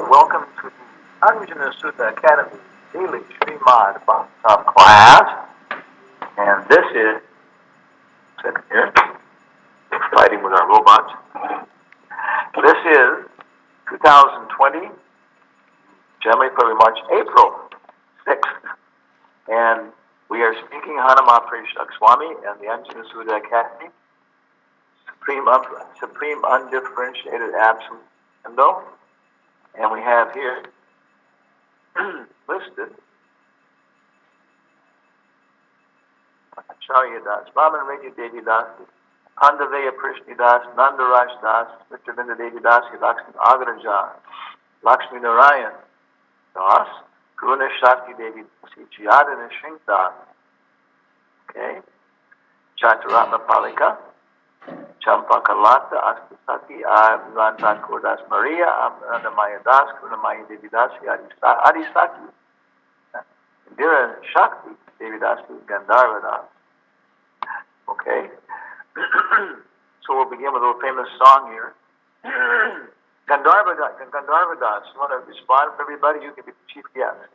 Welcome to the Anjana Sutta Academy Daily Srimad Bhagavatam class. And this is, second here, fighting with our robots. This is 2020, January, February, March, April 6th. And we are speaking Hanama Prishak Swami and the Anjana Sutta Academy, Supreme Undifferentiated Absolute Endo. And we have here listed Acharya Das, Brahman Redi Devi Das, Pandaveya Prishni Das, Nandaraj Das, Mr. Vinda Devi Das, Lakshmi Agraja, Lakshmi Narayan Das, Guruna Shakti Devi Das, Jiyadana Shrink Das, okay, Chaturatma Palika, Champakalata, Astasati, Ranta Kurdas Maria, Anandamaya Das, Gurunamaya Devi Das, Adisaki, Indira Shakti, Devi Das, Gandharva Das. Okay? So we'll begin with a little famous song here. Gandharva Das, you want to respond for everybody? You can be the chief guest.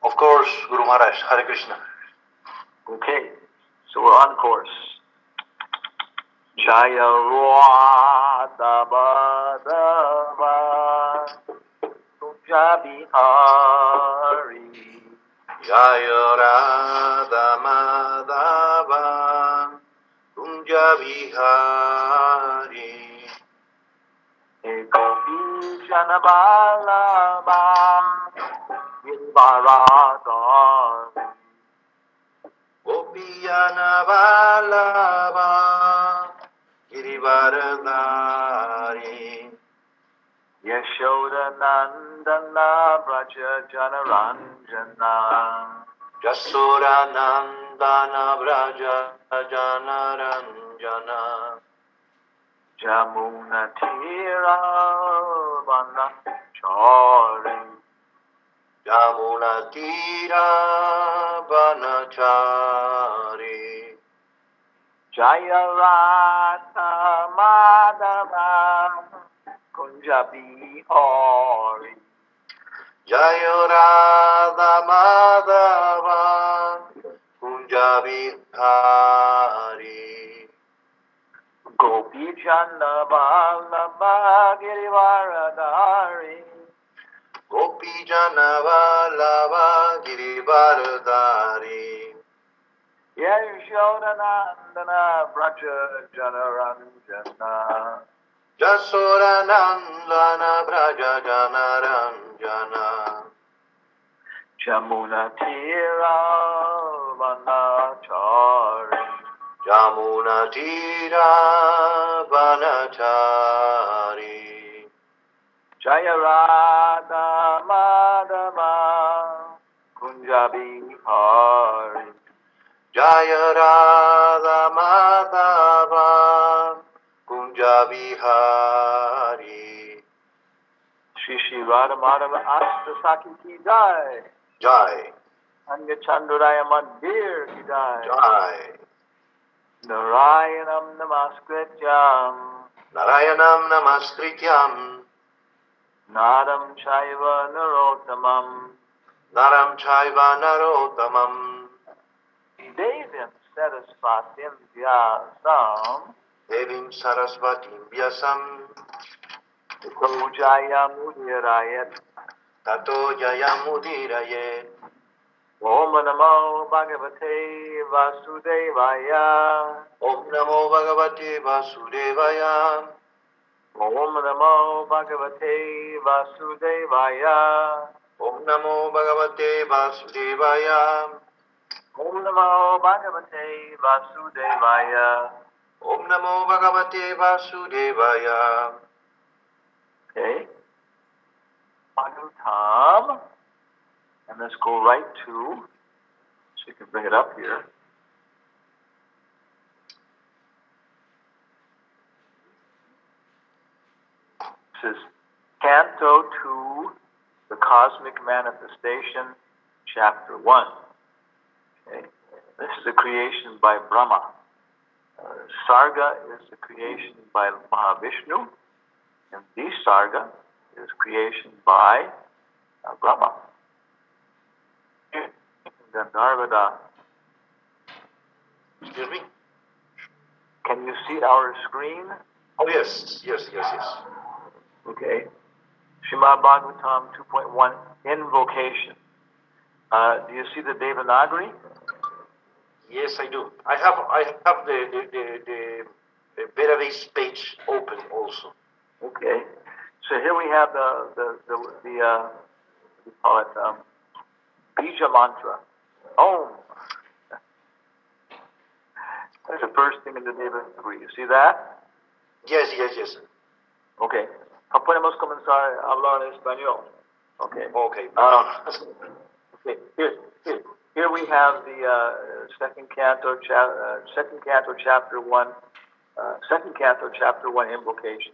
Of course, Guru Maharaj, Hare Krishna. Okay, so we're on course. Jaya Radha Madhava Kunja Bihari Jaya Radha Madhava Kunja Bihari Gopi Janabalaba Girivaradari Gopiyana Vallabha Girivaradari Yashoda Nandana Braja Janaranjana Jasura Nandana Braja Janaranjana Jamuna Tira Vanachari Jamuna Tira Vanachari Jaya Radha Madhava Kunja Bihari Jaya Radha Madhava Kunja Bihari Gopi Jana Vallabha Girivaradari Gopi Jana Vallabha Girivaradari Yashoda Nandana Braja Janaranjana Jasura Nandana Braja Janaranjana Jamuna Tira Vanachari Jamuna Tira Vanachari Jaya Radha Madhava Kunja Bihari Jaya Radha Madhava Kunja Bihari Shri Shri Radha Madhava Astasaki Ki Jai Jai Anya Chanduraya Mandir Ki Jai Jai Narayanam Namaskrityam Narayanam Namaskrityam Nadam Chaiva Narottamam Naram Chaiva Narottamam Devim Sarasvatim Vyasam Devim Sarasvatim Vyasam Pujaya Mudirayat Tato Jayamudirayet Om Namo Bhagavate Vasudevaya Om Namo Bhagavate Vasudevaya Om Namo Bhagavate Vasudevaya Om Namo Bhagavate Vasudevaya Om Namo Bhagavate Vasudevaya. Om Namo Bhagavate Vasudevaya. Okay. Bhagavatam. And let's go right to, so you can bring it up here. This is Canto 2, The Cosmic Manifestation, Chapter 1. Okay. This is a creation by Brahma. Sarga is the creation by Mahavishnu, and Visarga is creation by Brahma. Gandharva. Excuse me? Can you see our screen? Oh, yes. Okay. Srimad Bhagavatam 2.1, Invocation. Do you see the Devanagari? Yes, I do. I have the database page open also. Okay. So here we have the what do you call it, Bija mantra. Om. That's the first thing in the Devanagari. You see that? Yes. Okay. Podemos comenzar a hablar en español. Okay. Okay. Okay. Here we have the second canto, chapter 1. Second canto, chapter 1, invocation.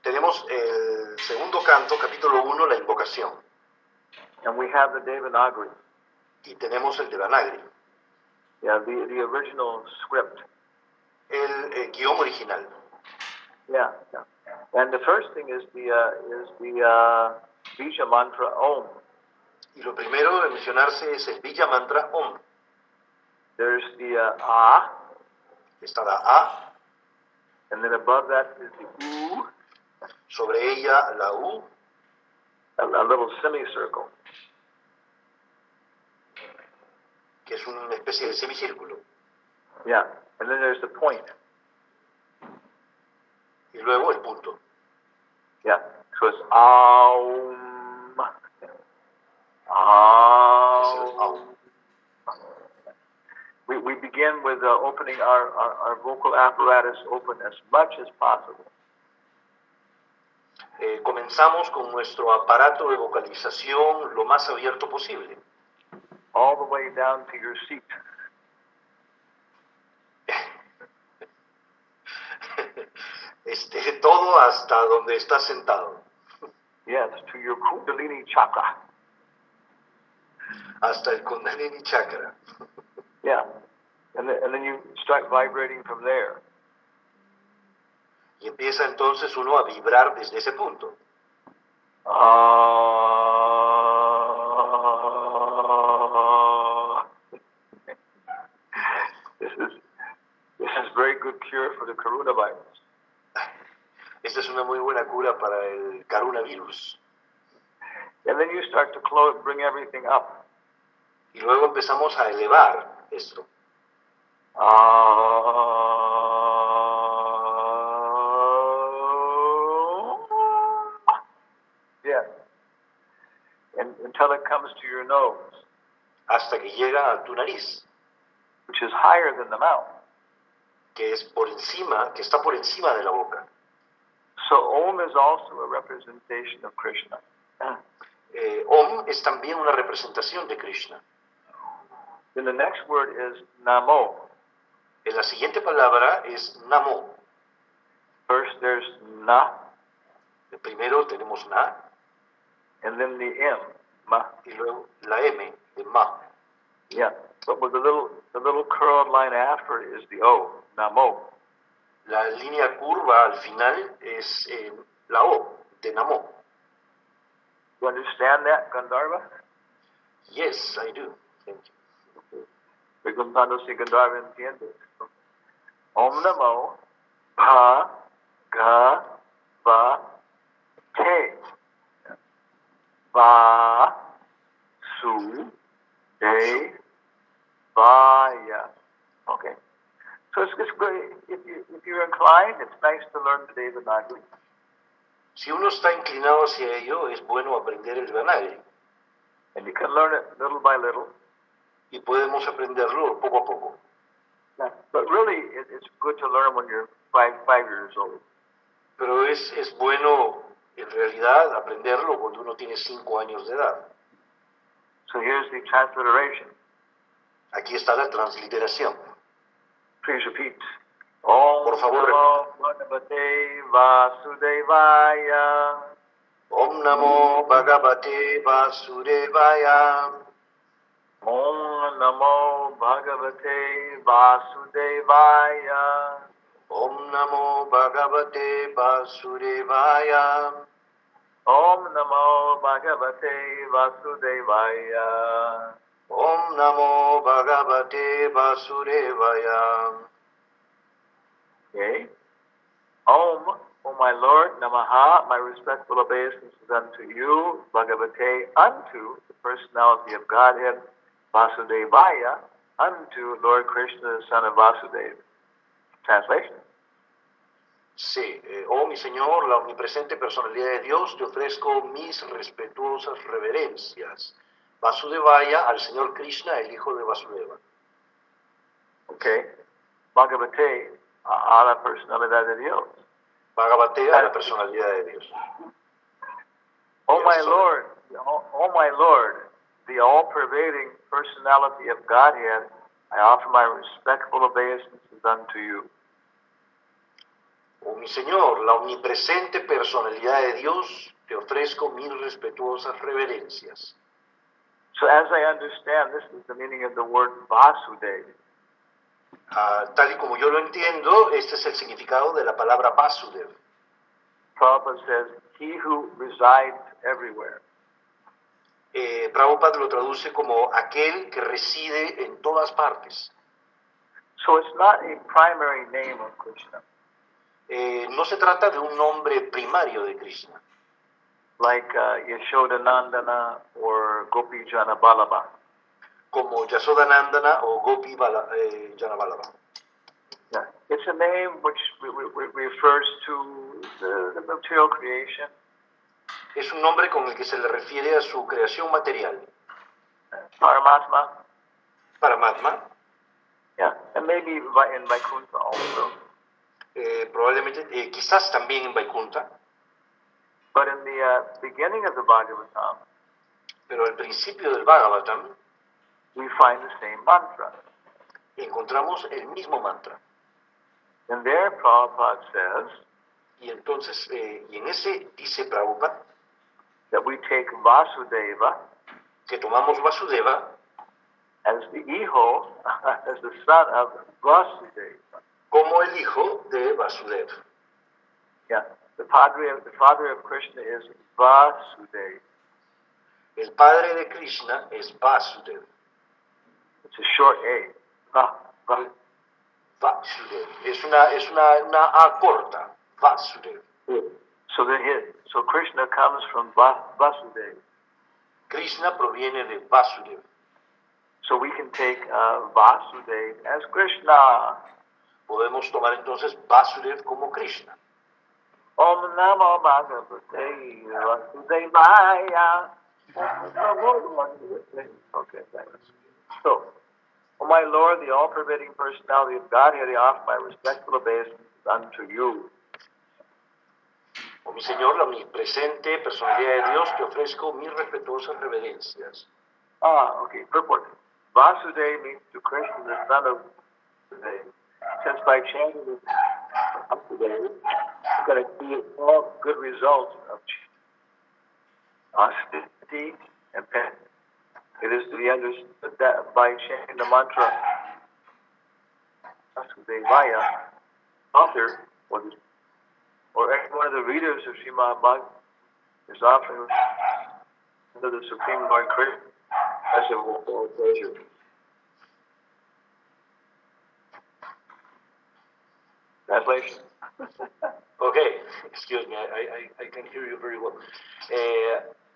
Tenemos el segundo canto, capítulo 1, la invocación. And we have the Devanagari. Y tenemos el Devanagari, Yeah, the original script. el guión original. Yeah. And the first thing is the Bija mantra Om. Y lo primero de mencionarse es el Bija Mantra Om. There's the A, Está la A, and then above that is the U, sobre ella la U, a little semicircle. que es una especie de semicírculo. Yeah, and then there's the point. Y luego el punto. Yeah, so it's Aum. Aum. We begin with opening our vocal apparatus open as much as possible. Comenzamos con nuestro aparato de vocalización lo más abierto posible. All the way down to your seat. Todo hasta donde estás sentado. Yes, to your Kundalini chakra. Hasta el Kundalini chakra. Yeah, and then you start vibrating from there. Y empieza entonces uno a vibrar desde ese punto. This is very good cure for the coronavirus. Esta es una muy buena cura para el coronavirus. And then you start to bring everything up. Y luego empezamos a elevar esto. Yeah. And until it comes to your nose. Hasta que llega a tu nariz. Which is higher than the mouth. Que está por encima de la boca. So Om is also a representation of Krishna. Om es también una representación de Krishna. Then the next word is Namo. La siguiente palabra es Namo. First there's Na. Primero tenemos Na. And then the M, Ma. Y luego la M, de Ma. Yeah, but with the little curled line after it is the O, Namo. La línea curva al final es la O, de Namo. You understand that, Gandharva? Yes, I do. Thank you. Preguntando si Gandharva entiende. Om Namo Bha Ga Va Te Va Su De Vaya. Okay. So it's good. If you're inclined, it's nice to learn the Devanagari. Si uno está inclinado hacia ello, es bueno aprender el Devanagari. And you can learn it little by little. Y podemos aprenderlo poco a poco. Yeah. But really, it's good to learn when you're five years old. Pero es bueno, en realidad, aprenderlo cuando uno tiene 5 años de edad. So here's the transliteration. Aquí está la transliteración. Please repeat. Om Por favor, Namo Bhagavate Vasudevaya. Om Namo Bhagavate Vasudevaya. Om Namo Bhagavate Vasudevaya. Om Namo Bhagavate Vasudevaya. Om Namo Bhagavate Vasudevaya. Om Namo Bhagavate Vasudevaya. Okay. Om, O my Lord, Namaha, my respectful obeisance is unto you, Bhagavate, unto the personality of Godhead, Vasudevaya, unto Lord Krishna, the son of Vasudeva. Translation. Sí, oh mi Señor, la omnipresente personalidad de Dios, te ofrezco mis respetuosas reverencias. Vasudevaya al Señor Krishna, el hijo de Vasudeva. Okay. Bhagavate, a la personalidad de Dios. Bhagavate a la personalidad de Dios. O my Yes, Lord, O my Lord, the all-pervading personality of Godhead, I offer my respectful obeisances unto you. Oh mi Señor, la omnipresente personalidad de Dios, te ofrezco mis respetuosas reverencias. So as I understand, this is the meaning of the word Vasudeva. Tal y como yo lo entiendo, este es el significado de la palabra Vasudev. Prabhupada says, he who resides everywhere. Prabhupada lo traduce como aquel que reside en todas partes. So it's not a primary name of Krishna, No se trata de un nombre primario de Krishna, like Yashodanandana or Gopi Jana Balaba. como Yasodanandana o Gopi Janavalabha. Yeah. It's a name which refers to the material creation, Es un nombre con el que se le refiere a su creación material. Paramatma. Paramatma, Yeah, and maybe in Vaikuntha also. probablemente, quizás también en Vaikuntha, But in the beginning of the Bhagavatam, pero al principio del Bhagavatam we find the same mantra. encontramos el mismo mantra. And there Prabhupada says Y entonces, y en ese dice Prabhupada that we take Vasudeva que tomamos Vasudeva as the hijo, as the son of Vasudeva. como el hijo de Vasudeva. Yeah, the father of Krishna is Vasudeva. El padre de Krishna es Vasudeva. It's a short A. Va. Vasudeva. Es una A corta. Vasudeva. So Krishna comes from Vasudeva. Krishna proviene de Vasudeva. So we can take Vasudeva as Krishna. Podemos tomar entonces Vasudeva como Krishna. Om Namo Bhagavate Vasudevaya. Okay, thanks. So, O my Lord, the all-pervading personality of Godhead, I offer my respectful obeisance unto you. Oh mi Señor, la omnipresente personalidad de Dios, te ofrezco mis respetuosas reverencias. Okay, purport. Vasudeva means to Krishna, the son of Vasudeva. Since by chanting this Vasudeva, you're going to see all good results of austerity and penance. It is to be understood that by chanting the mantra Vasudevaya, author or any one of the readers of Srimad Bhagavatam is offering to the Supreme Lord Krishna as a full pleasure. Translation. Okay, excuse me, I can hear you very well.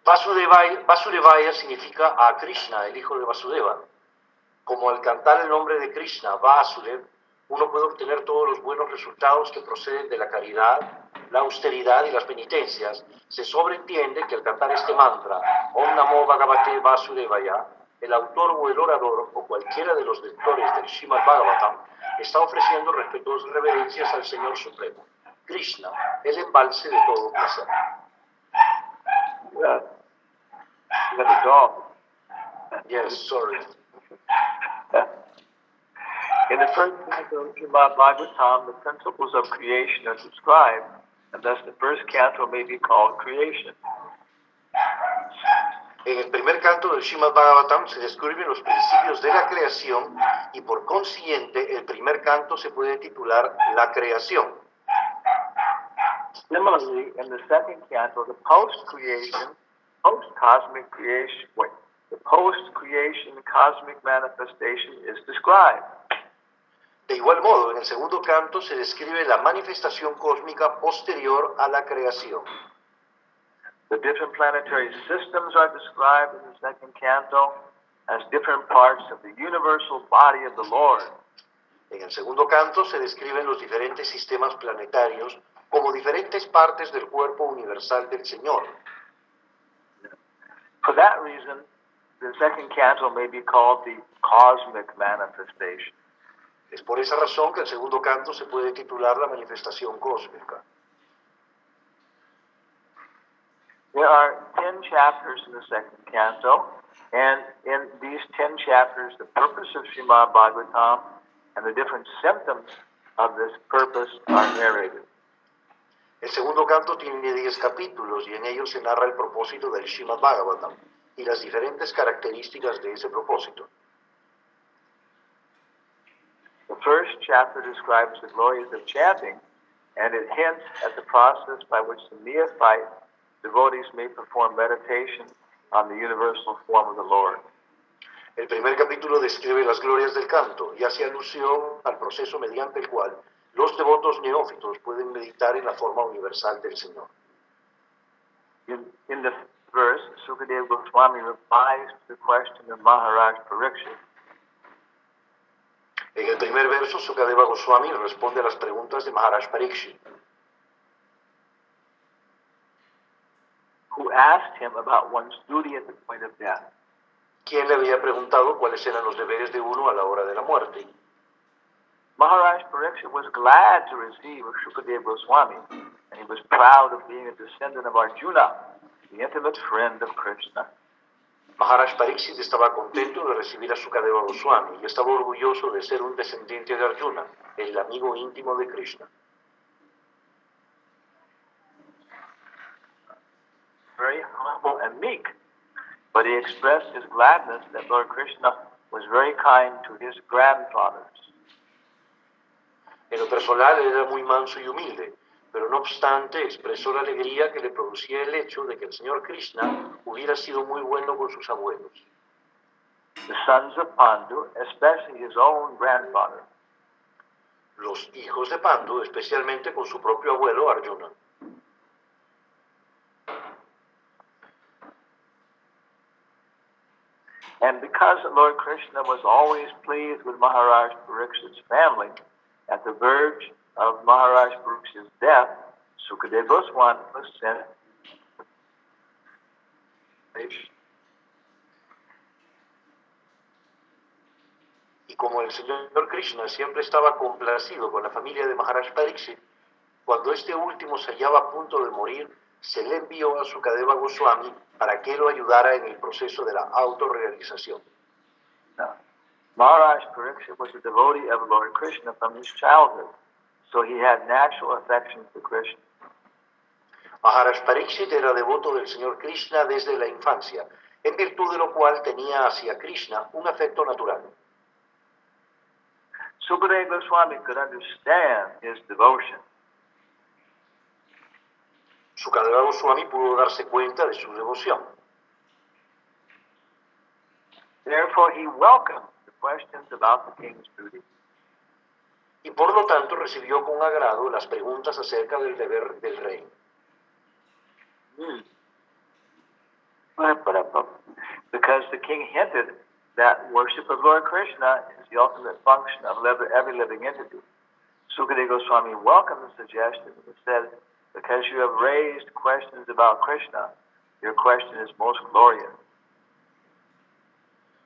Vasudevaya significa a Krishna, el hijo de Vasudeva. Como al cantar el nombre de Krishna, Vasudev, uno puede obtener todos los buenos resultados que proceden de la caridad, la austeridad y las penitencias, se sobreentiende que al cantar este mantra, Om Namo Bhagavate Vasudevaya, el autor o el orador o cualquiera de los lectores del Srimad Bhagavatam está ofreciendo respetuosas reverencias al Señor Supremo, Krishna, el embalse de todo placer. Yeah. You have a dog. Yes, sorry. In the first canto of Srimad Bhagavatam, the principles of creation are described, and thus the first canto may be called creation. En el primer canto del Srimad Bhagavatam se describen los principios de la creación y por consiguiente el primer canto se puede titular La creación. Similarly, in the second canto, the post-cosmic cosmic manifestation is described. De igual modo, en el segundo canto se describe la manifestación cósmica posterior a la creación. The different planetary systems are described in the second canto as different parts of the universal body of the Lord. En el segundo canto se describen los diferentes sistemas planetarios como diferentes partes del cuerpo universal del Señor. For that reason, the second canto may be called the cosmic manifestation. Es por esa razón que el segundo canto se puede titular la manifestación cósmica. There are 10 chapters in the second canto, and in these 10 chapters, the purpose of Srimad Bhagavatam and the different symptoms of this purpose are narrated. El segundo canto tiene 10 capítulos y en ellos se narra el propósito del Srimad Bhagavatam y las diferentes características de ese propósito. The first chapter describes the glories of chanting, and it hints at the process by which the neophyte devotees may perform meditation on the universal form of the Lord. El primer capítulo describe las glorias del canto y hace alusión al proceso mediante el cual los devotos neófitos pueden meditar en la forma universal del Señor. In the verse, Sukadeva Goswami replies to the question of Maharaj Parikshit. En el primer verso, Sukadeva Goswami responde a las preguntas de Maharaj Parikshit, who asked him about one's duty at the point of death. quien le había preguntado cuáles eran los deberes de uno a la hora de la muerte. Maharaj Parikshit was glad to receive Sukadeva Goswami, and he was proud of being a descendant of Arjuna, the intimate friend of Krishna. Maharaj Parikshit estaba contento de recibir a Sukadeva Goswami y estaba orgulloso de ser un descendiente de Arjuna, el amigo íntimo de Krishna. Very humble and meek, but he expressed his gladness that Lord Krishna was very kind to his grandfathers. En lo personal era muy manso y humilde, pero no obstante expresó la alegría que le producía el hecho de que el Señor Krishna hubiera sido muy bueno con sus abuelos. The sons of Pandu, especially his own grandfather, Los hijos de Pandu, especialmente con su propio abuelo Arjuna. and because Lord Krishna was always pleased with Maharaj Parikshit's family, at the verge of Maharaj Parikshit's death, Sukadeva Goswami was sent. Y como el Señor Krishna siempre estaba complacido con la familia de Maharaj Pariksit, cuando este último se hallaba a punto de morir, se le envió a Sukadeva Goswami para que lo ayudara en el proceso de la autorrealización. Now, Maharaj Pariksit was a devotee of Lord Krishna from his childhood, so he had natural affection for Krishna. Maharaj Pariksit era devoto del Señor Krishna desde la infancia, en virtud de lo cual tenía hacia Krishna un afecto natural. Sukadeva Goswami could understand his devotion. Sukadeva Goswami pudo darse cuenta de su devoción. Therefore, he welcomed the questions about the king's duty. Y por lo tanto recibió con agrado las preguntas acerca del deber del rey. Because the king hinted that worship of Lord Krishna is the ultimate function of every living entity. Sukadeva Goswami welcomed the suggestion and said, because you have raised questions about Krishna, your question is most glorious.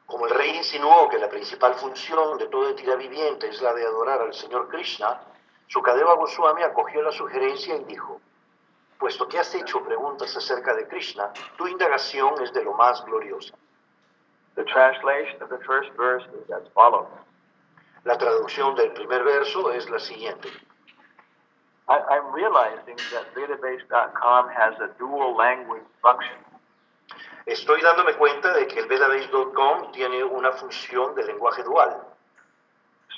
Como el rey insinuó que la principal función de toda entidad viviente es la de adorar al Señor Krishna, Sukadeva Goswami acogió la sugerencia y dijo, puesto que has hecho preguntas acerca de Krishna, tu indagación es de lo más gloriosa. The translation of the first verse is as follows. La traducción del primer verso es la siguiente. I'm realizing that Vedabase.com has a dual language function. Estoy dándome cuenta de que el Vedabase.com tiene una función de lenguaje dual.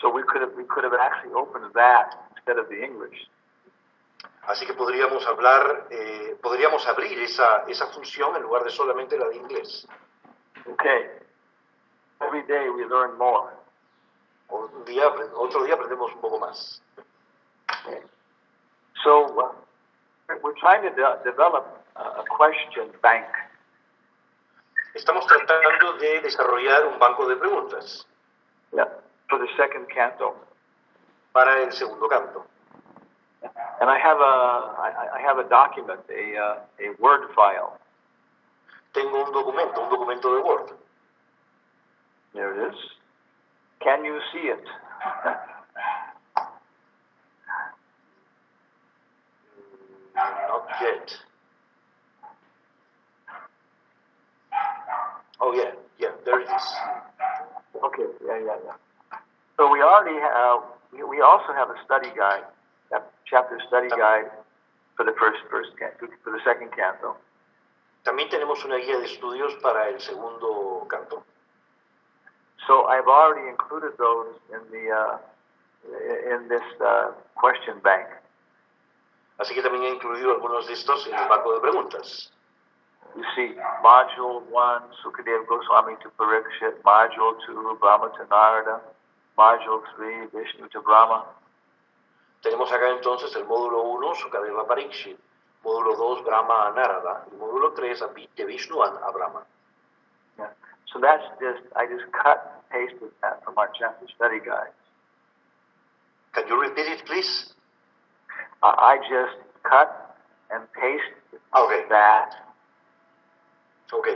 So we could have actually opened that instead of the English. Así que podríamos hablar, podríamos abrir esa función en lugar de solamente la de inglés. Okay. Every day we learn more. Otro día aprendemos un poco más. Okay. So we're trying to develop a question bank. Estamos tratando de desarrollar un banco de preguntas Yeah. For the second canto. para el segundo canto. And I have a document, a Word file. Tengo un documento de Word. There it is. Can you see it? Not yet. Oh yeah, there it is. Okay, yeah. So we already have, we also have a study guide, a chapter study guide for the for the second canto. También tenemos una guía de estudios para el segundo canto. So I've already included those in this question bank. Así que también he incluido algunos de estos en el banco de preguntas. You see, Module 1, Sukadeva Goswami to Parikshit, Module 2, Brahma to Narada, Module 3, Vishnu to Brahma. Tenemos acá entonces el módulo 1, Sukadeva Parikshit, módulo 2, Brahma a Narada, y módulo 3, de Vishnu a Brahma. Yeah. So that's I just cut and pasted that from our chapter study guides. Can you repeat it, please? I just cut and pasted Okay. that. Ok,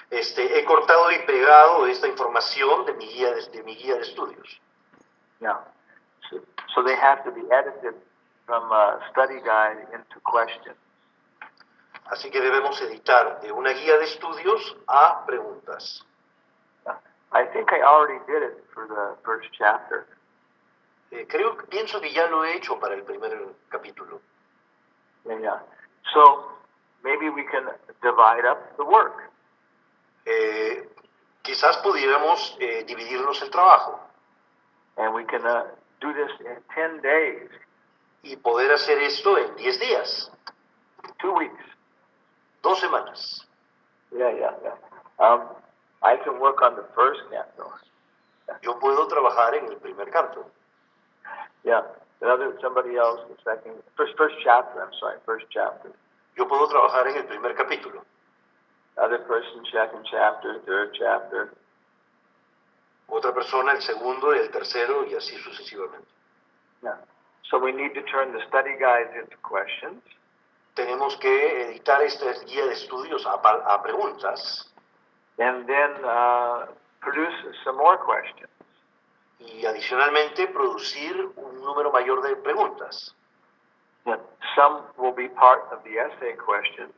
he cortado y pegado esta información de mi guía de estudios. Yeah. So they have to be edited from study guide into questions. Así que debemos editar de una guía de estudios a preguntas. I think I already did it for the first chapter. Pienso que ya lo he hecho para el primer capítulo. Yeah. So maybe we can divide up the work. Quizás pudiéramos dividirnos el trabajo. And we can do this in 10 days. Y poder hacer esto en 10 días. 2 weeks. 2 semanas. Yeah. I can work on the first canto. Yo puedo trabajar en el primer canto. Yeah. Somebody else, first chapter, first chapter. Yo puedo trabajar en el primer capítulo. Other person, second chapter, third chapter. Otra persona, el segundo, el tercero, y así sucesivamente. Yeah. So we need to turn the study guides into questions. Tenemos que editar esta guía de estudios a preguntas. And then produce some more questions. Y adicionalmente producir un número mayor de preguntas. Yeah. Some will be part of the essay questions.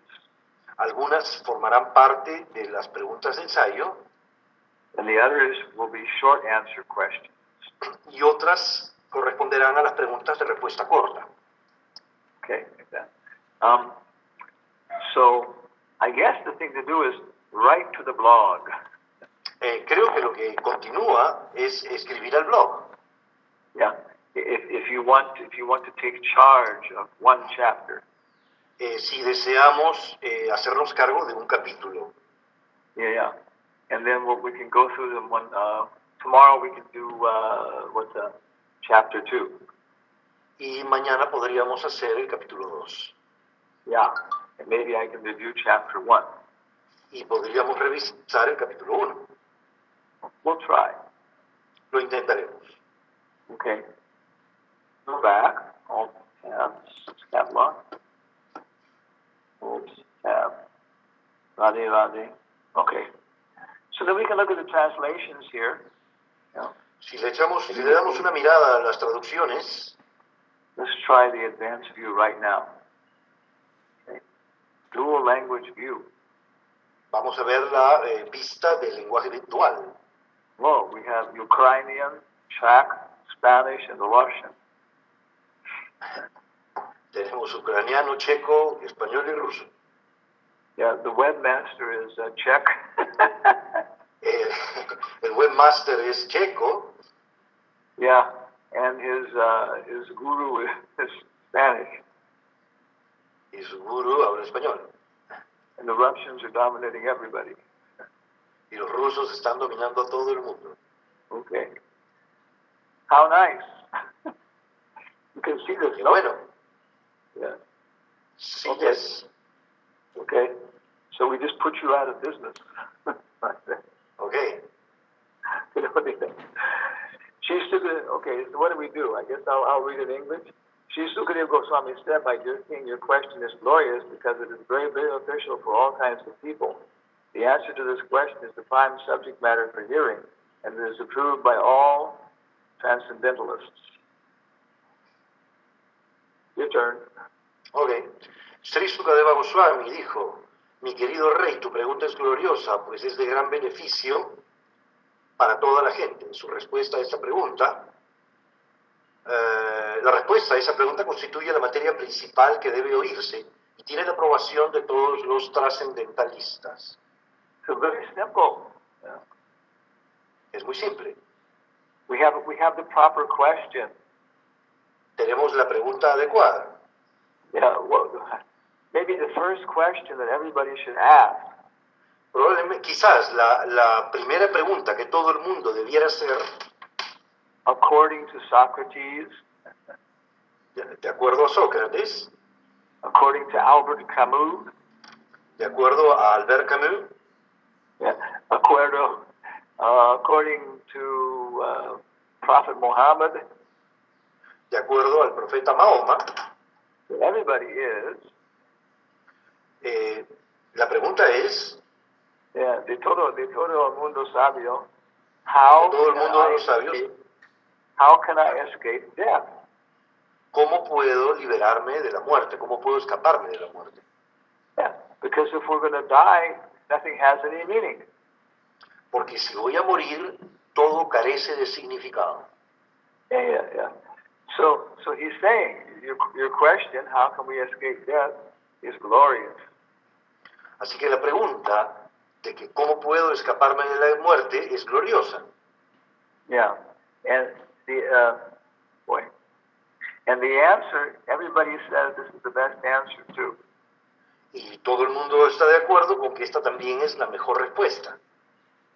Algunas formarán parte de las preguntas de ensayo. And the others will be short answer questions. Y otras corresponderán a las preguntas de respuesta corta. Okay, like that. So I guess the thing to do is write to the blog. Creo que lo que continúa es escribir al blog. Yeah. If you want to take charge of one chapter. Si deseamos hacernos cargo de un capítulo. Yeah. And then we can go through them tomorrow we can do chapter 2. Y mañana podríamos hacer el capítulo 2. Yeah. And maybe I can review chapter 1. Y podríamos revisar el capítulo 1. We'll try. Lo intentaremos. Okay. Go back. Alt tab lock. Alt tab. Radhe. Okay. So then we can look at the translations here. Yeah. Si le damos una mirada a las traducciones, let's try the advanced view right now. Okay. Dual language view. Vamos a ver la vista del lenguaje virtual. Whoa, we have Ukrainian, Czech, Spanish, and Russian. Tenemos ucraniano, checo, español y ruso. Yeah, the webmaster is Czech. El webmaster es checo. Yeah, and his guru is Spanish. y su gurú habla español. And the Russians are dominating everybody. Y los rusos están dominando a todo el mundo. Okay. How nice. You can see this, Qué no? bueno. Yeah. Sí, Okay. es. Okay. So we just put you out of business. Ok. She's okay, so what do we do? I guess I'll read in English. Shri Sukadeva Goswami said, my dear king, your question is glorious because it is very beneficial for all kinds of people. The answer to this question is the prime subject matter for hearing, and it is approved by all transcendentalists. Your turn. Ok. Sri Sukadeva Goswami dijo, mi querido rey, tu pregunta es gloriosa, pues es de gran beneficio para toda la gente. Su respuesta a esta pregunta, la respuesta a esa pregunta constituye la materia principal que debe oírse y tiene la aprobación de todos los trascendentalistas. So very simple. Yeah. Es muy simple. We have the proper question. Tenemos la pregunta adecuada. Yeah, well, maybe the first question that everybody should ask. Probablemente, quizás la primera pregunta que todo el mundo debiera hacer, According to Socrates, de acuerdo a Sócrates, according to Albert Camus, de acuerdo a Albert Camus, yeah, according to Prophet Muhammad, de acuerdo al profeta Mahoma, everybody is, la pregunta es, yeah, de todo el mundo sabio, how de todo el can mundo de I los sabios, escape, how can I escape death? ¿cómo puedo liberarme de la muerte? ¿Cómo puedo escaparme de la muerte? Yeah, because if we're going to die, nothing has any meaning. Porque si voy a morir, todo carece de significado. Yeah. So he's saying, your question, how can we escape death, is glorious. Así que la pregunta de que cómo puedo escaparme de la muerte es gloriosa. Yeah, and and the answer, everybody says this is the best answer too. Y todo el mundo está de acuerdo con que esta también es la mejor respuesta.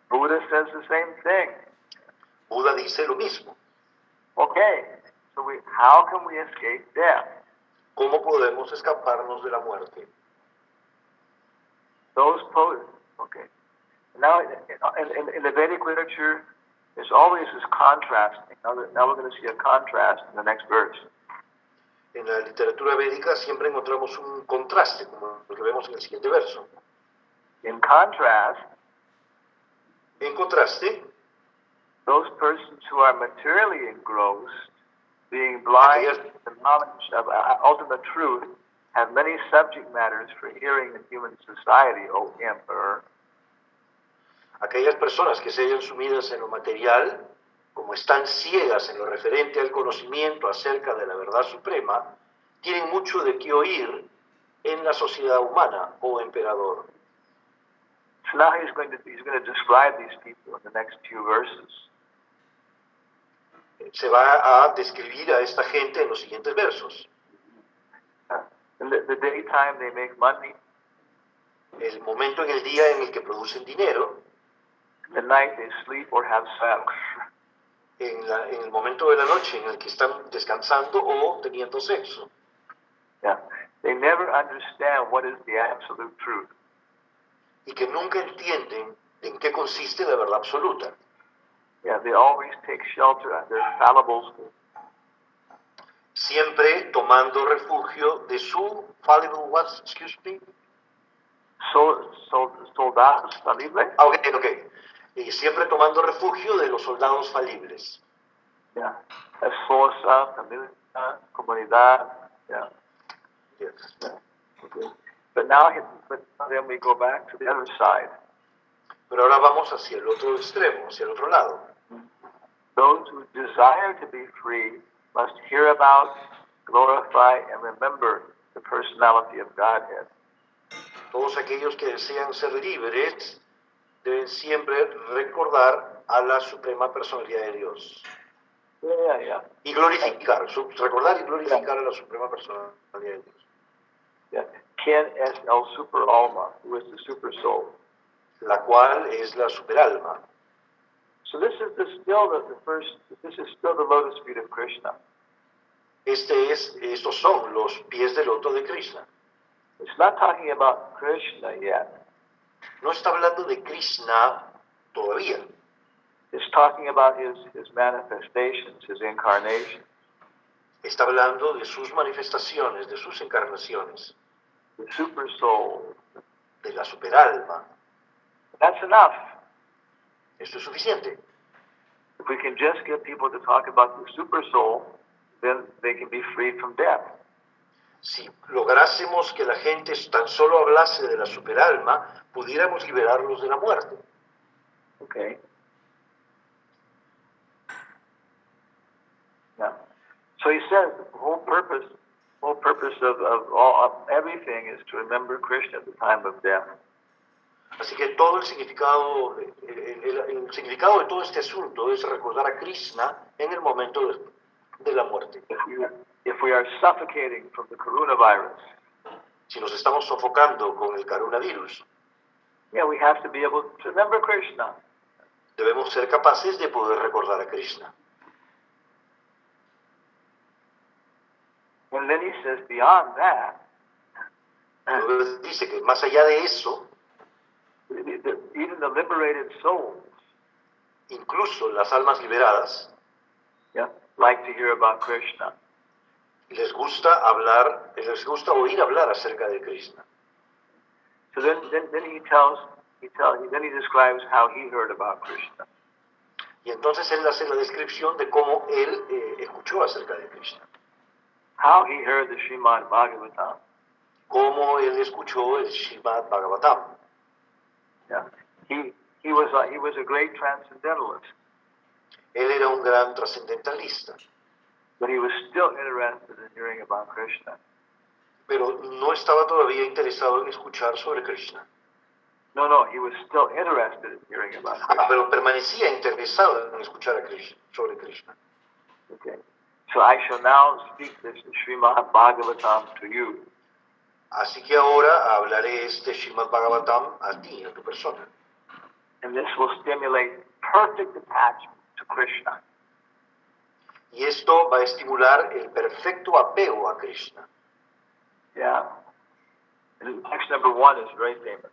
Buddha says the same thing. Buda dice lo mismo. Okay, so how can we escape death? ¿Cómo podemos escaparnos de la muerte? Those poses, okay. Now, in the Vedic literature, there's always this contrasting. Now we're going to see a contrast in the next verse. En la literatura védica siempre encontramos un contraste, como lo que vemos en el siguiente verso. In contrast, En contraste, those persons who are materially engrossed, being blind to the knowledge of ultimate truth, have many subject matters for hearing in human society, O Emperor. aquellas personas que se hallan sumidas en lo material, como están ciegas en lo referente al conocimiento acerca de la verdad suprema, tienen mucho de qué oír en la sociedad humana, oh emperador. So now he's going to describe these people in the next few verses. Se va a describir a esta gente en los siguientes versos. In the daytime they make money. El momento en el día en el que producen dinero, In the night they sleep or have sex. en el momento de la noche en el que están descansando o teniendo sexo. Yeah. They never understand what is the absolute truth. Y que nunca entienden en qué consiste la verdad absoluta. Yeah, they always take shelter under fallibles. Siempre tomando refugio de su fallible what, excuse me? Soldados falibles. Ok. Y siempre tomando refugio de los soldados falibles. Yeah. Esforza, familia, comunidad. Yeah. Yes. Yeah. Okay. But then we go back to the other side. Pero ahora vamos hacia el otro extremo, hacia el otro lado. Those who desire to be free must hear about, glorify, and remember the personality of Godhead. Todos aquellos que desean ser libres deben siempre recordar a la suprema personalidad de Dios. Yeah. Y glorificar, recordar y glorificar a la suprema personalidad de Dios. Yeah. ¿Quién es el super alma? Who is the super soul? la cual es la superalma. So this is still the lotus feet of Krishna. Estos son los pies del loto de Krishna. It's not talking about Krishna yet. No está hablando de Krishna todavía. It's talking about his manifestations, his incarnation. Está hablando de sus manifestaciones, de sus encarnaciones, The super soul. de la superalma. That's enough. Esto es suficiente. If we can just get people to talk about the super soul, then they can be freed from death. Si lográsemos que la gente tan solo hablase de la superalma, pudiéramos liberarlos de la muerte. Okay. Yeah. So he says the whole purpose of everything is to remember Krishna at the time of death. Así que todo el significado de todo este asunto es recordar a Krishna en el momento de la muerte. If we are suffocating from the coronavirus, Si nos estamos sofocando con el coronavirus, yeah, we have to be able to remember Krishna. debemos ser capaces de poder recordar a Krishna. And then he says, beyond that, Luego dice que más allá de eso, even the liberated souls, incluso las almas liberadas, yeah, like to hear about Krishna. les gusta oír hablar acerca de Krishna. So then he describes how he heard about Krishna. Y entonces él hace la descripción de cómo él escuchó acerca de Krishna. How he heard the Srimad Bhagavatam. Cómo él escuchó el Srimad Bhagavatam. Yeah. He was a great transcendentalist. Él era un gran trascendentalista, But he was still interested in hearing about Krishna. pero no estaba todavía interesado en escuchar sobre Krishna. No, he was still interested in hearing about Krishna. Pero permanecía interesado en escuchar sobre Krishna. Okay. So I shall now speak this Srimad Bhagavatam to you. Así que ahora hablaré este Srimad Bhagavatam a ti, a tu persona. And this will stimulate perfect attachment to Krishna. Y esto va a estimular el perfecto apego a Krishna. Yeah. And text number 1 is very famous.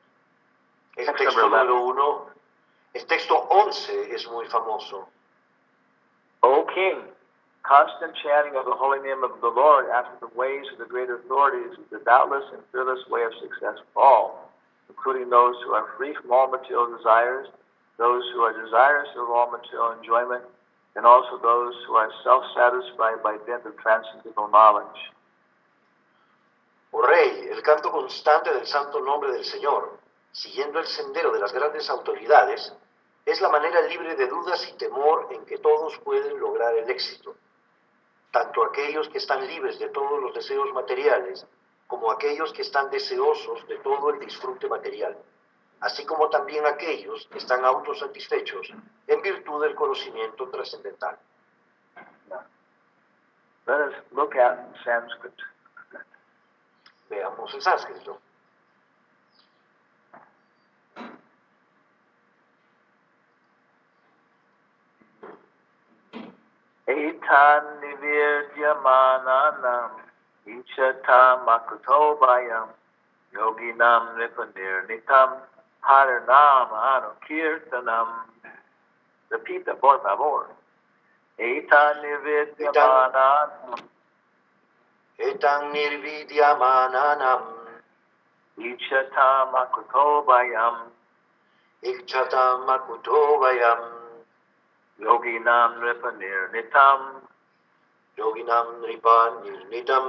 El Text texto number 11. número 1, el texto 11 es muy famoso. O King, constant chanting of the holy name of the Lord after the ways of the great authorities is the doubtless and fearless way of success for all, including those who are free from all material desires, those who are desirous of all material enjoyment, and also those who are self-satisfied by dint of transcendental knowledge. Oh Rey, el canto constante del santo nombre del Señor, siguiendo el sendero de las grandes autoridades, es la manera libre de dudas y temor en que todos pueden lograr el éxito. Tanto aquellos que están libres de todos los deseos materiales, como aquellos que están deseosos de todo el disfrute material, así como también aquellos que están autosatisfechos en virtud del conocimiento trascendental. Let us look at Sanskrit. Veamos el sánscrito. Etan nivirtyamananam ichata makutobayam yoginam nipanirnitam haranam anukirtanam. Repeat that, por favor. Etan nivirtyamananam Etan nirvidyamananam ichata makutobayam ikchatam makutovayam yoginam nipanirnitam yoginam nripan nirnitam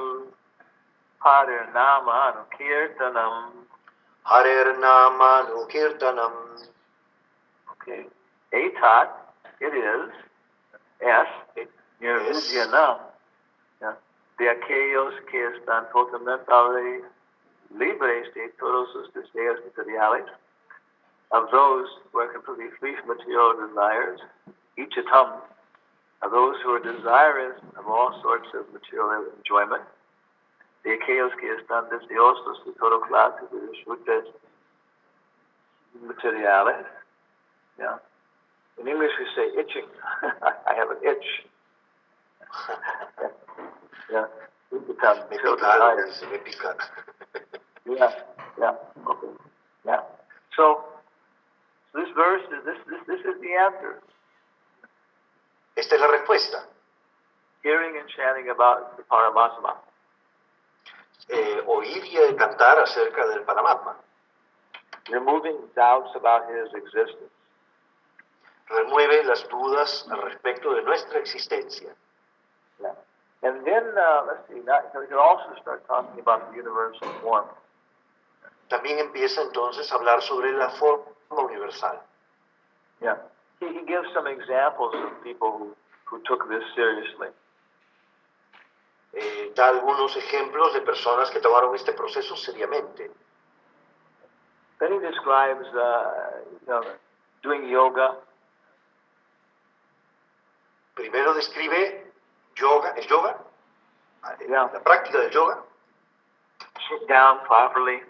haranam anukirtanam. harernamanunkirtanam. Okay. Etat, it is, nirvidyanam. Yeah. De aquellos que están totalmente libres de todos sus deseos materiales, of those who are completely free from material desires, ichatam, of those who are desirous of all sorts of material enjoyment, de aquellos que están deseosos de toda clase de disfrutes materiales. Yeah. In English we say itching. I have an itch. Yeah. We become Me so pica algo, desired. dice, me pica. Yeah, yeah, okay, yeah. So this verse is this is the answer. Esta es la respuesta. Hearing and chanting about the Paramatma. Oír y cantar acerca del Paramatma. Removing doubts about his existence. Remueve las dudas al respecto de nuestra existencia. Yeah. And then let's see. Now we can also start talking about the universal form. También empieza entonces a hablar sobre la forma universal. Yeah. He gives some examples of people who took this seriously. Da algunos ejemplos de personas que tomaron este proceso seriamente. Then he describes, doing yoga. Primero describe yoga, el yoga, Yeah. la práctica del yoga, Sit down properly.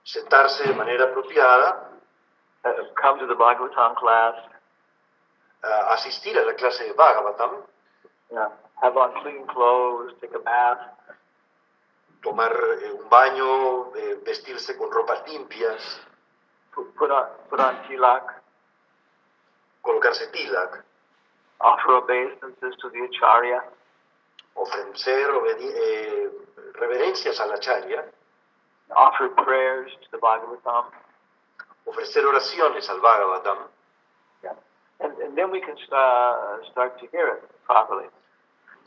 sentarse de manera apropiada, Come to the Bhagavatam class. asistir a la clase de Bhagavatam, Yeah. Have on clean clothes. Take a bath. tomar un baño, vestirse con ropas limpias, Put on tilak. colocarse tilak, Offer obeisances to the acharya. ofrecer reverencias a la charya, Offer prayers to the Bhagavatam. ofrecer oraciones al Bhagavatam, Yeah. And then we can start to hear it properly.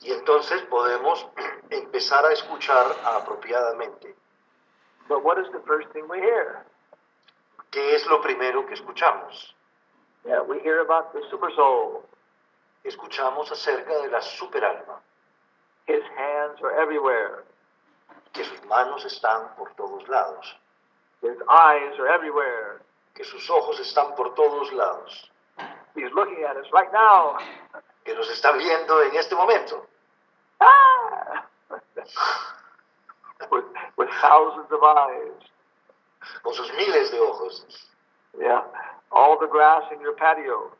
y entonces podemos empezar a escuchar apropiadamente. But what is the first thing we hear? ¿Qué es lo primero que escuchamos? Yeah, we hear about the super soul. Escuchamos acerca de la superalma, His hands are everywhere. que sus manos están por todos lados, His eyes are everywhere. que sus ojos están por todos lados, He's looking at us right now. que nos está viendo en este momento, Ah! with thousands of eyes. con sus miles de ojos, Yeah. All the grass in your patio.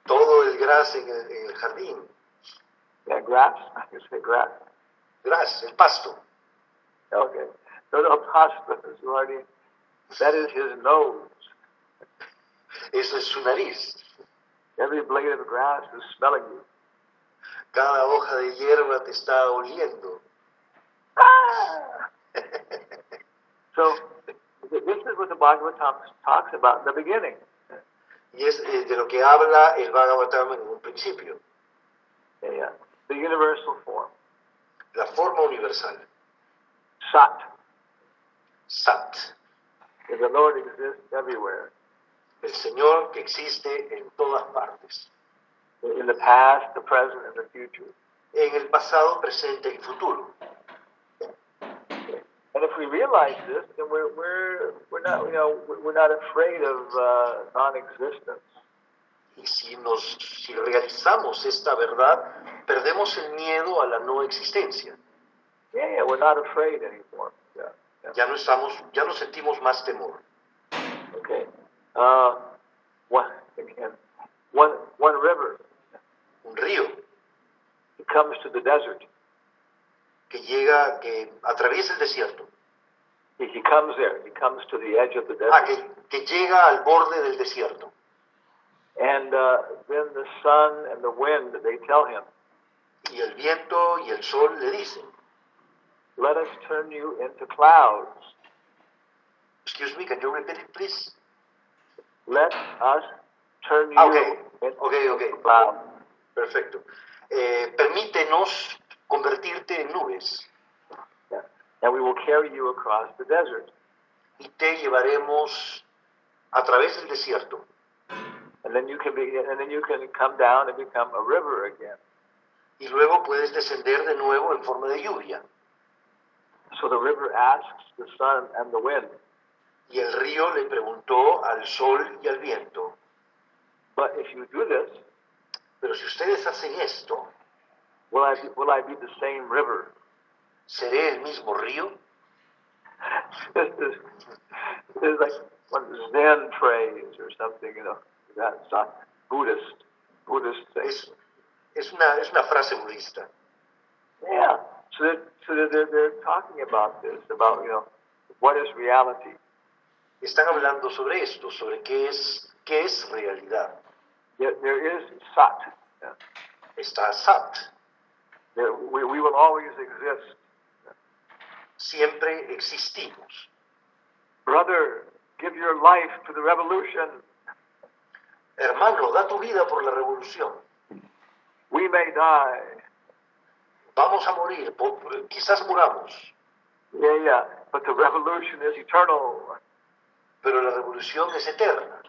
todo el gras en el jardín, Yeah, grass. You say grass. gras, el pasto. Okay. No, pasta is already. That is his nose. Eso es su nariz. Every blade of grass is smelling you. Cada hoja de hierba te está oliendo. Ah! So, this is what the Bhagavatam talks about in the beginning. Y es de lo que habla el Bhagavatam en un principio, Yeah. The universal form. la forma universal, Sat. Sat, The Lord exists everywhere. el Señor que existe en todas partes, In the past, the present, and the future. en el pasado, presente y futuro. And if we realize this, then we're not afraid of non-existence. Y si realizamos esta verdad, perdemos el miedo a la no existencia. Yeah, we're not afraid anymore. Yeah. Ya no sentimos más temor. Okay. One river. Un río It comes to the desert. que atraviesa el desierto. He comes there. He comes to the edge of the desert. Que llega al borde del desierto. And then the sun and the wind, they tell him, Y el viento y el sol le dicen, let us turn you into clouds. excuse me, can you repeat it, please? Let us turn you into clouds. Perfecto. Permítenos convertirte en nubes Yeah. And we will carry you across the desert. y te llevaremos a través del desierto. And then you can come down and become a river again. Y luego puedes descender de nuevo en forma de lluvia. So the river asks the sun and the wind, Y el río le preguntó al sol y al viento, but if you do this, pero si ustedes hacen esto, will I be the same river? ¿Seré el mismo río? This is like one Zen phrase or something, that's not Buddhist thing. Es una frase budista. Yeah. So they're talking about this, about, what is reality? Están hablando sobre esto, sobre qué es realidad. There is Sat. Yeah. Está Sat. We will always exist. Siempre existimos. Brother, give your life to the revolution. Hermano, da tu vida por la revolución. We may die. Vamos a morir, quizás muramos, Yeah. But the revolution is eternal. pero la revolución es eterna.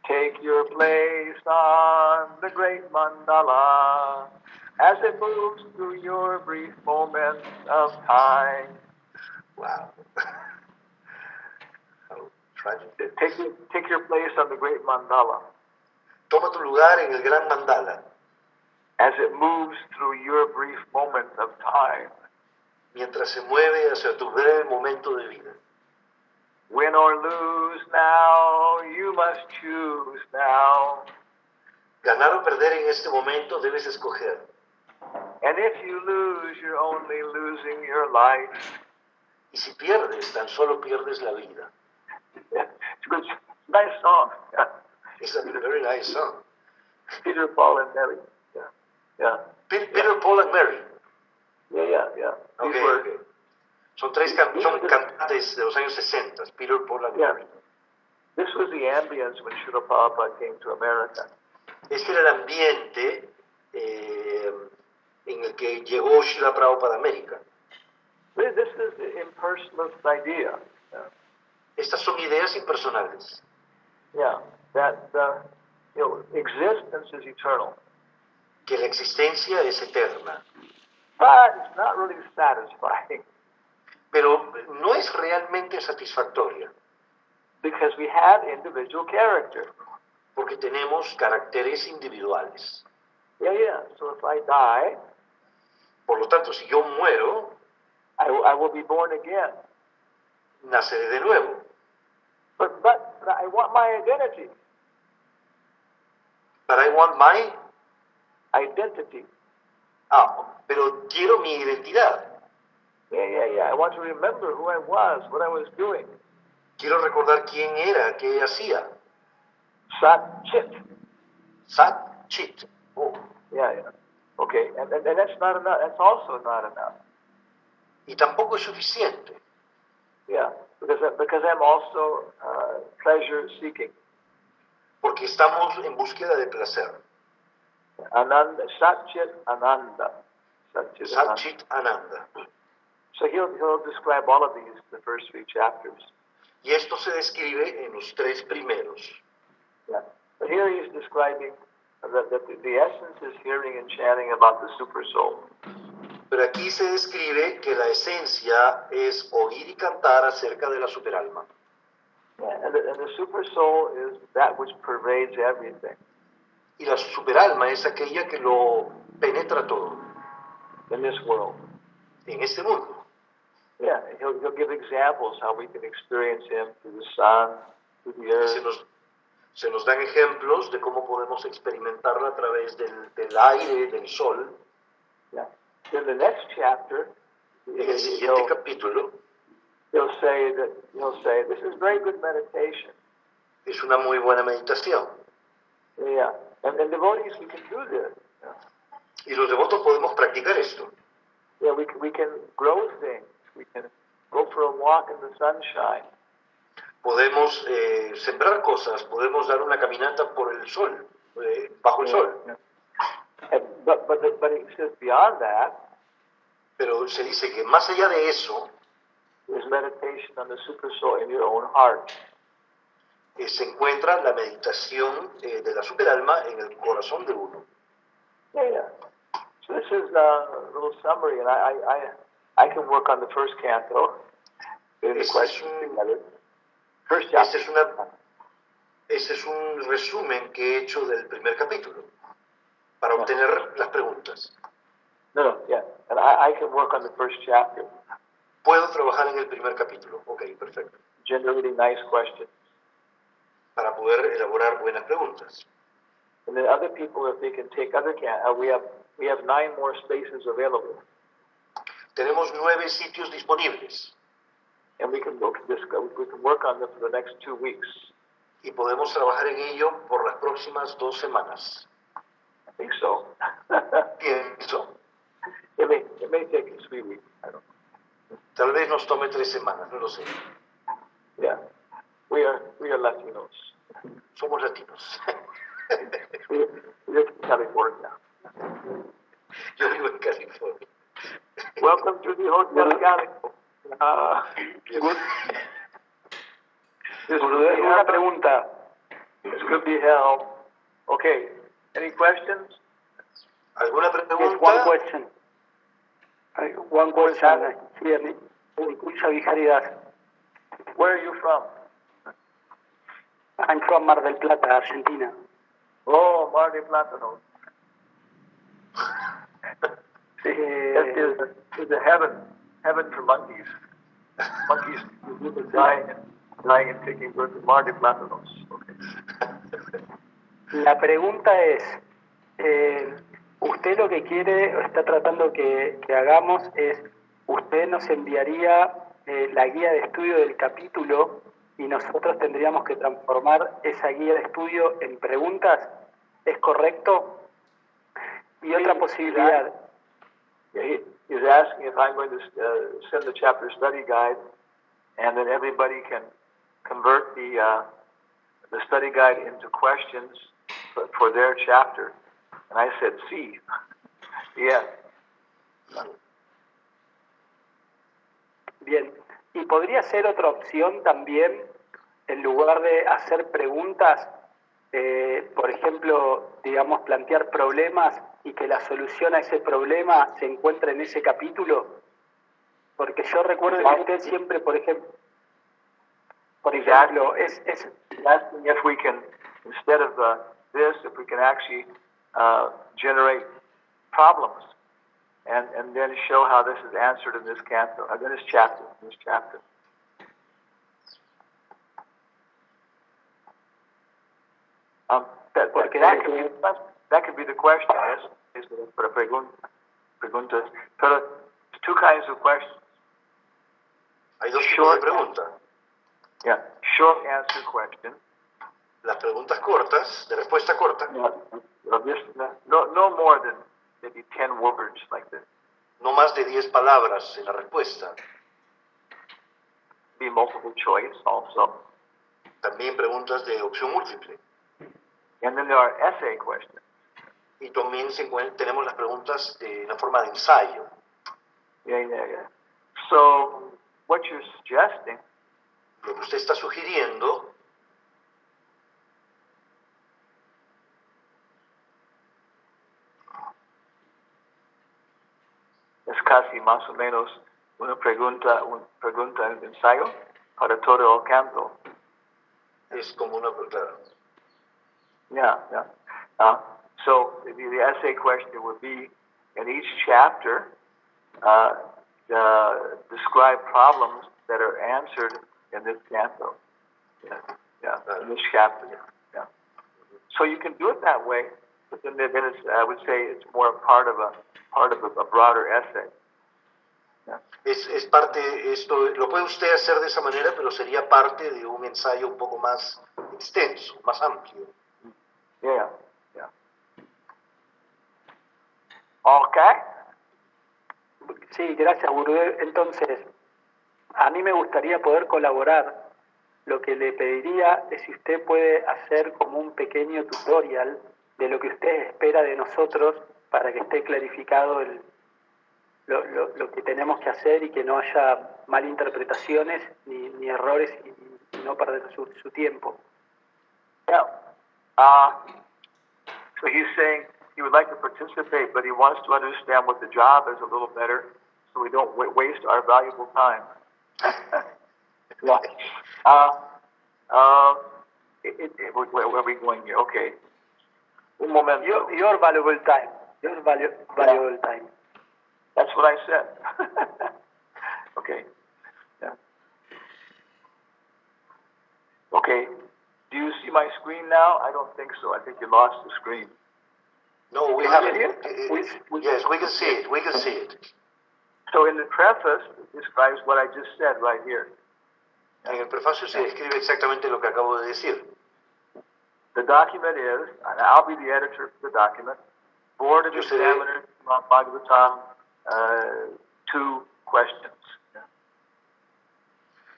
Take your place on the great mandala as it moves through your brief moments of time. Wow. How tragic. Take your place on the great mandala Toma tu lugar en el gran mandala, as it moves through your brief moments of time. mientras se mueve hacia tu breve momento de vida. Win or lose now, you must choose now. Ganar o perder en este momento debes escoger. And if you lose, you're only losing your life. Y si pierdes, tan solo pierdes la vida. Yeah. It's a good, nice song. Yeah. It's a very nice song. Peter, Paul, and Mary. Yeah. Peter, Paul and Mary. Yeah. These Okay, were, okay. Son son cantantes de los años 60, Peter, Paul and yeah. Mary. This was the ambience when Srila Prabhupada came to America. Este era el ambiente en el que llegó Srila Prabhupada a América. This is the impersonalist idea. Estas son ideas impersonales. Yeah. That existence is eternal. Que la existencia es eterna. But it's not really satisfying Pero no es realmente satisfactoria. because we have individual character. Porque tenemos caracteres individuales. Yeah. So if I die, Por lo tanto, si yo muero, I will be born again. naceré de nuevo. But I want my identity. But I want my... Identity. pero quiero mi identidad. Yeah. I want to remember who I was, what I was doing. Quiero recordar quién era, qué hacía. Sat Chit. Sat Chit. Oh. Yeah. Okay, and that's not enough. That's also not enough. Y tampoco es suficiente. Yeah, because I'm also pleasure seeking. Porque estamos en búsqueda de placer. Ananda, Sat Chit Ananda. Sat Chit Ananda. So he'll describe all of these in the first 3 chapters. Y esto se describe en los 3 primeros. Yeah, but here he's describing that the essence is hearing and chanting about the super soul. Pero aquí se describe que la esencia es oír y cantar acerca de la superalma. Yeah, and the super soul is that which pervades everything. Y la superalma es aquella que lo penetra todo. In this world. En este mundo. Yeah, he'll give examples how we can experience him through the sun, through the earth. Se nos dan ejemplos de cómo podemos experimentarla a través del aire, del sol. Yeah. In the next chapter, en el siguiente capítulo, he'll say, this is very good meditation. Es una muy buena meditación. Yeah, and devotees, we can do this. Yeah. Y los devotos podemos practicar esto. Yeah, we can grow things. We can go for a walk in the sunshine. Podemos sembrar cosas, podemos dar una caminata por el sol, bajo el sol. Yeah. But he says beyond that, pero se dice que más allá de eso, is meditation on the super soul in your own heart. Se encuentra la meditación de la superalma en el corazón de uno. Yeah. So this is a little summary, and I can work on the first canto. Este es un resumen que he hecho del primer capítulo para obtener las preguntas. No, yeah. And I can work on the first chapter. Puedo trabajar en el primer capítulo. Ok, perfecto. Generally nice questions. Para poder elaborar buenas preguntas. And then other people, if they can take other we have 9 more spaces available. Tenemos 9 sitios disponibles. And we can work on them for the next 2 weeks. Y podemos trabajar en ello por las próximas 2 semanas. I think so. Pienso. It may take us 3 weeks. I don't know. Tal vez nos tome 3 semanas, no lo sé. Yeah. We are Latinos. Somos latinos. We live in California. Yo vivo en California. Welcome to the Hotel California. Una pregunta. This could be hell. Okay. Any questions? ¿Alguna Yes, pregunta? one question. One question here. Nikusha Vijaridas. Where are you from? I'm from Mar del Plata, Argentina. Oh, Mar de Plátano. Eh, It's a heaven for monkeys. Monkeys dying and taking birth in Mar de Plátanos. Okay. La pregunta es, usted lo que quiere, o está tratando que hagamos es, usted nos enviaría la guía de estudio del capítulo y nosotros tendríamos que transformar esa guía de estudio en preguntas, ¿es correcto? Y otra posibilidad. Yeah, he's asking if I'm going to send the chapter study guide, and then everybody can convert the study guide into questions for their chapter. And I said, sí. Yeah. Bien, y podría ser otra opción también, en lugar de hacer preguntas, por ejemplo, digamos, plantear problemas y que la solución a ese problema se encuentre en ese capítulo. Porque yo recuerdo que usted siempre, por ejemplo, He's asking if we can, instead of this, if we can actually generate problems and then show how this is answered in this canto, in this chapter. That could be the question, yes? Para preguntas. Pero there's 2 kinds of questions. Hay 2 tipos de preguntas. Yeah, short answer question. Las preguntas cortas, de respuesta corta, No more than maybe 10 words like this. no más de 10 palabras en la respuesta. Be multiple choice also. También preguntas de opción múltiple. And then there are essay questions. Y también tenemos las preguntas en la forma de ensayo. Yeah. So, what you're suggesting Lo que usted está sugiriendo es casi más o menos una pregunta en ensayo para todo el canto. es como una... Claro. Yeah. So the essay question would be, in each chapter, describe problems that are answered in this canto. In this chapter. Yeah. So you can do it that way, but then it's, I would say it's more part of a broader essay. Yeah. Es parte, esto lo puede usted hacer de esa manera, pero sería parte de un ensayo un poco más extenso, más amplio. Yeah. Okay. Sí, gracias, Gurudev. Entonces, a mí me gustaría poder colaborar. Lo que le pediría es si usted puede hacer como un pequeño tutorial de lo que usted espera de nosotros para que esté clarificado lo que tenemos que hacer y que no haya malinterpretaciones ni errores y no perder su tiempo. Yeah. So he's saying he would like to participate, but he wants to understand what the job is a little better, so we don't waste our valuable time. Yeah. Where are we going here? Okay. Un momento. Your valuable time. Your valuable time. what I said. Okay. Yeah. Okay. Do you see my screen now? I don't think so. I think you lost the screen. No, we Can haven't. you see it? Yes, we can see it. We can see it. So in the preface, it describes what I just said right here. En el prefacio se describe exactamente lo que acabo de decir. The document is, and I'll be the editor for the document, Board of Yo seré- Examiners, Bhagavatam, 2 questions.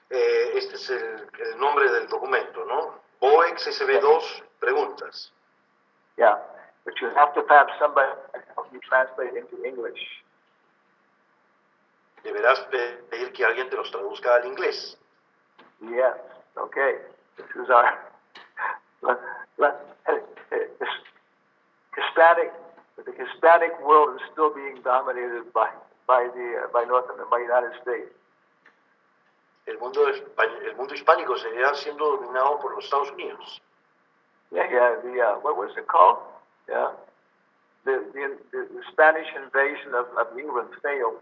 Este es el nombre del documento, ¿no? BOEX SB2 preguntas. Yeah, but you have to have somebody help you translate into English. Deberás pedir que alguien te los traduzca al inglés. Yes, okay. This is our Hispanic. The Hispanic world is still being dominated by United States. El mundo hispánico seguirá siendo dominado por los Estados Unidos. Yeah. What was it called? Yeah. The Spanish invasion of England failed.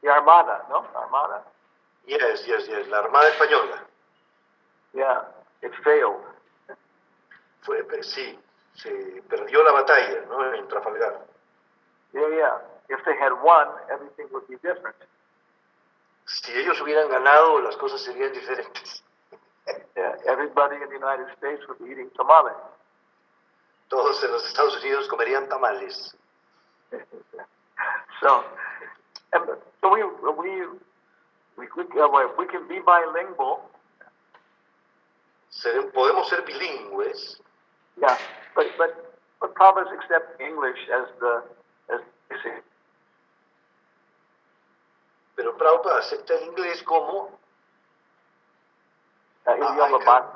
The Armada, no? Armada. Yes. La Armada Española. Yeah, it failed. Sí, se perdió la batalla, ¿no? En Trafalgar. Yeah. If they had won, everything would be different. Si ellos hubieran ganado, las cosas serían diferentes. Yeah, everybody in the United States would be eating tamales. Todos en los Estados Unidos comerían tamales. So we can be bilingual. Podemos ser bilingües, Yeah, but Prabhupada's accept English as basic. pero Prabhupada acepta el inglés como Idioma base.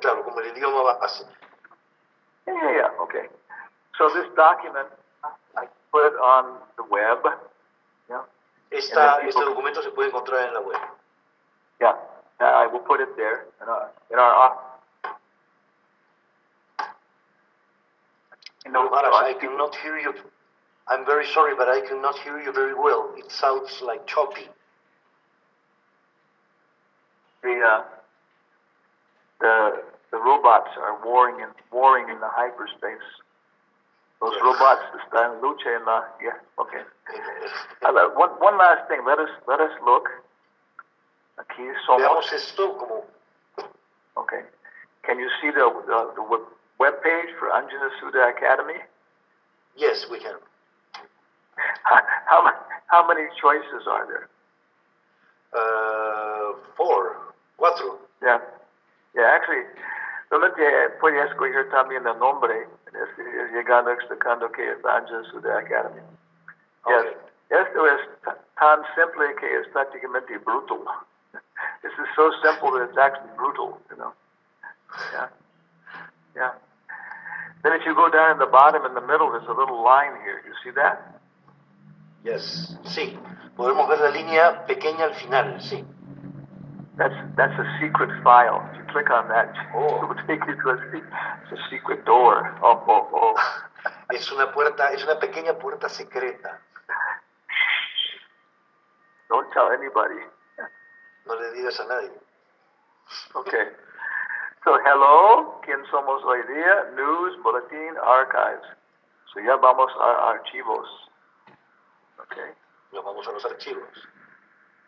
Claro, como el idioma base. Yeah, okay. So this document, I put it on the web. Yeah. Este documento se puede encontrar en la web. Yeah, I will put it there in our office. Maharaj, I cannot hear you. I'm very sorry, but I cannot hear you very well. It sounds like choppy. The robots are warring in the hyperspace. Those Yes. robots están en lucha en la. Yeah, okay. One last thing. Let us look. Aquí somos. Veamos esto como. Okay. Can you see the web page for Anjana Sudha Academy? Yes, we can. How many choices are there? 4. Yeah. Actually, realmente puede escoger también el nombre, llegando explicando que es Anjana Sudha Academy. Okay. Yes, esto es tan simple que es prácticamente brutal. This is so simple that it's actually brutal, you know. Yeah. Then if you go down in the bottom in the middle, there's a little line here. You see that? Yes. Sí. Podemos ver la línea pequeña al final, sí. That's a secret file. If you click on that, it will take you to a secret door. Oh. Es una pequeña puerta secreta. Don't tell anybody. No le digas a nadie. Okay. So, hello, ¿quién somos hoy día? News, Bulletin, Archives. So, ya vamos a archivos. Okay. Nos vamos a los archivos.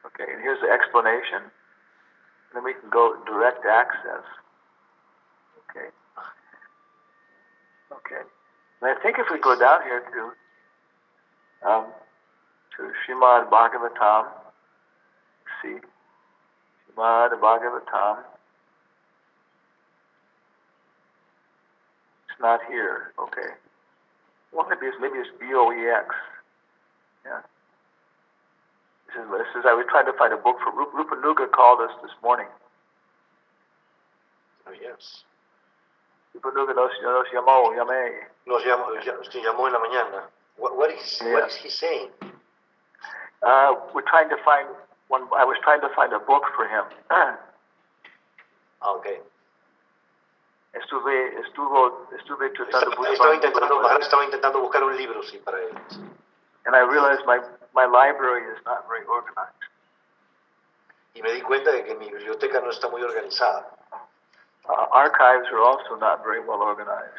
Okay, and here's the explanation. Then we can go direct access. Okay. And I think if we go down here to Srimad Bhagavatam, see, Srimad Bhagavatam, it's not here. Okay. Well, maybe it's BOEX. Yeah. This is I was trying to find a book for Rupanuga called us this morning. Oh, yes. Rupanuga nos llamé. Nos llamó en la mañana. What is he saying? We're trying to find one. I was trying to find a book for him. Okay. Estuve tratando de buscar. Estaba intentando buscar un libro, sí, para él. Sí. And I realized my library is not very organized. Y me di cuenta de que mi biblioteca no está muy organizada. Archives are also not very well organized.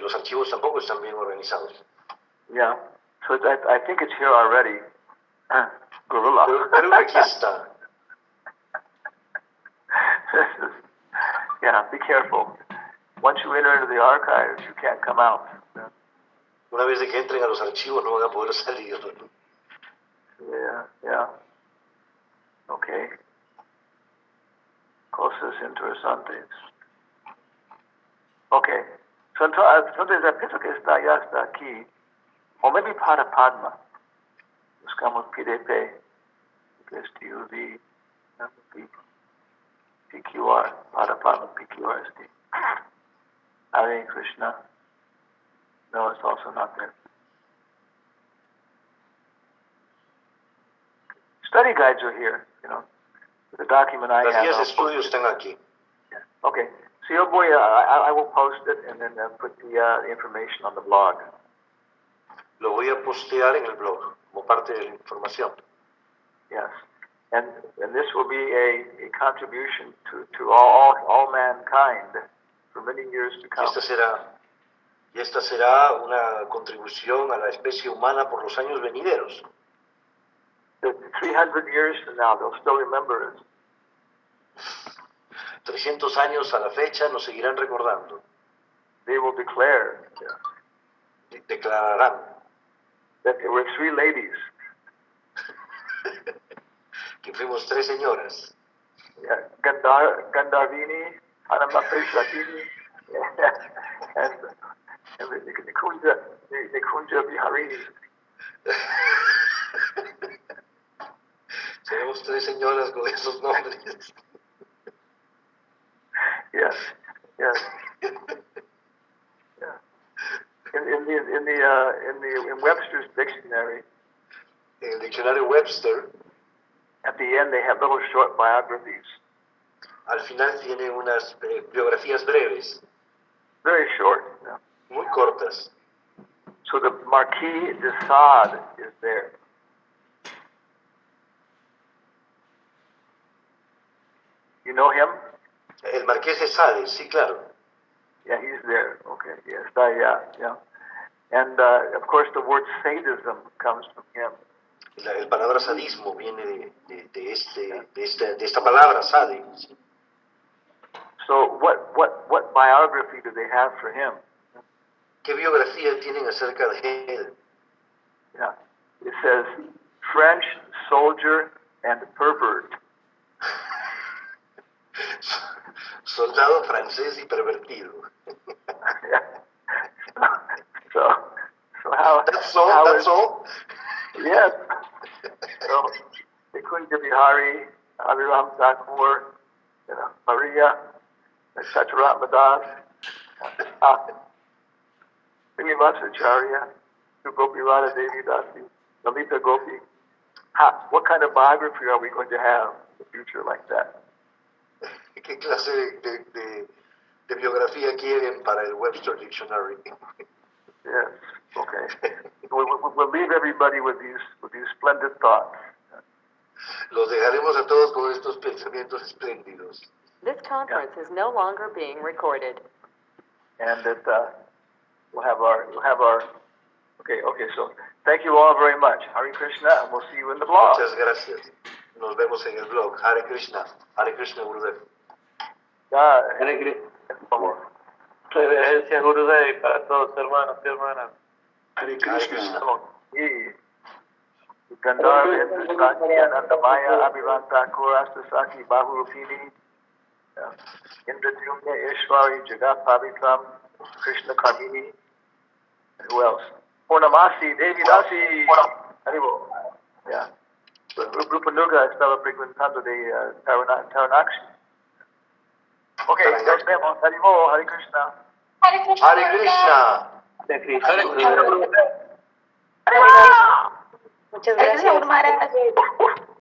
Los archivos tampoco están bien organizados. Yeah, so I think it's here already. Gorilla. Creo que aquí está. Yeah, be careful. Once you enter into the archives, you can't come out. Una vez de que entren a los archivos no van a poder salir. Yeah. Okay. Cosas interesantes. Okay. So entonces pienso que está ya hasta aquí. O maybe Padma. Buscamos PDP. Que es TUV. PQR. Padma PQR is the Hare Krishna. No, it's also not there. Study guides are here, The document I Las have. guías de estudio están aquí. Yeah. Okay. So I will post it and then put the information on the blog. Lo voy a postear en el blog como parte de la información. Yes. And this will be a contribution to all mankind for many years to come. Y esta será una contribución a la especie humana por los años venideros. 300 years from now, they'll still remember us. 300 años a la fecha nos seguirán recordando. They will declare Declararán that there were 3 ladies. Que fuimos 3 señoras. Yeah, Gandharvini, Anamapeshatini, and Nikunja Biharini. Seremos 3 señoras con esos nombres. Yes. Yeah. In Webster's dictionary, En el diccionario Webster, at the end they have little short biographies. al final tiene unas biografías breves, Very short. Yeah. muy cortas. So the Marquis de Sade is there. You know him? El Marqués de Sade, sí, claro. Yeah, he's there. Okay, yes, yeah. And of course, the word sadism comes from him. El palabra sadismo viene de esta palabra, sade. So, what biography do they have for him? ¿Qué biografía tienen acerca de él? Yeah, it says French soldier and pervert. Soldado francés y pervertido. So how? That's all. How That's is, all. Yes. So Nikunja Bihari, Abhiram Thakur, Maria, Satyarat Madas, Srinivasacharya, Gopi Radha Devi Dasi, Lalita Gopi. What kind of biography are we going to have in the future like that? ¿Qué clase de biografía quieren para el Webster Dictionary? Yes. Okay. We'll leave everybody with these splendid thoughts. Los dejaremos a todos con estos pensamientos espléndidos. This conference is no longer being recorded. And that we'll have our. Okay. So thank you all very much. Hare Krishna, and we'll see you in the blog. Muchas gracias. Nos vemos en el blog. Hare Krishna, Gurudev. Hare Krishna. Por favor. Reverencia Gurudev para todos, hermanos y hermanas. Hare Krishna. Gandharva, Indra, Anandamaya, Abhiram Thakur, Astasaki, Bahurupini, Indradyumna, Ishvari, Jagat Pavitram, Krishna Karmini, and who else? Purnamasi, Devi Dasi, Haribo. Yeah. Rupanuga estaba frecuentando de Taranakshi. Okay, nos vemos. Haribo, Hare Krishna. Hare Krishna. Hare Krishna. Muchas gracias.